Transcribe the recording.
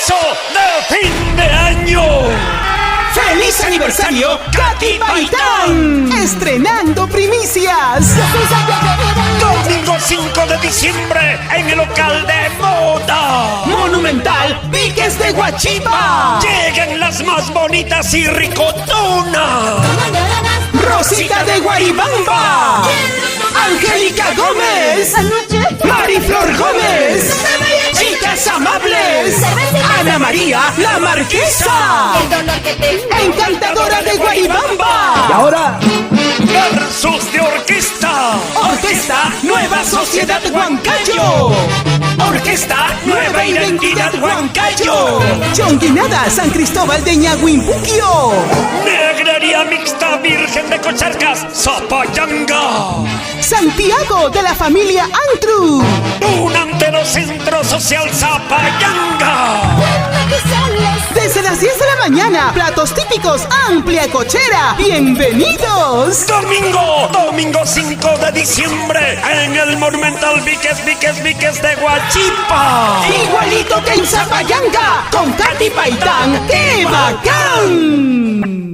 beso de fin de año. ¡Feliz aniversario, Katy Paitán! ¡Estrenando primicias! Domingo 5 de diciembre en el local de moda Monumental Viques de Huachipa. llegan las más bonitas y ricotonas. Rosita de Guaribamba. Angélica Gómez. Mariflor Gómez. Chicas amables. Ana María la Marquesa. Encantadora de Guaribamba. Y ahora, Versus de orquesta. Orquesta Nueva Sociedad Huancayo. Orquesta Nueva Identidad Huancayo. Chonguinada San Cristóbal de Ñahuimpuquio. Negraría mixta Virgen de Cocharcas, Zapayanga. Santiago de la familia Antru. Un antero centro social Zapayanga. Desde las 10 de la mañana, platos típicos, amplia cochera. ¡Bienvenidos! Domingo 5 de diciembre en el Monumental Viques de Huachipa. Igualito que en Zapayanga, con Katy Paitán. ¡Qué bacán!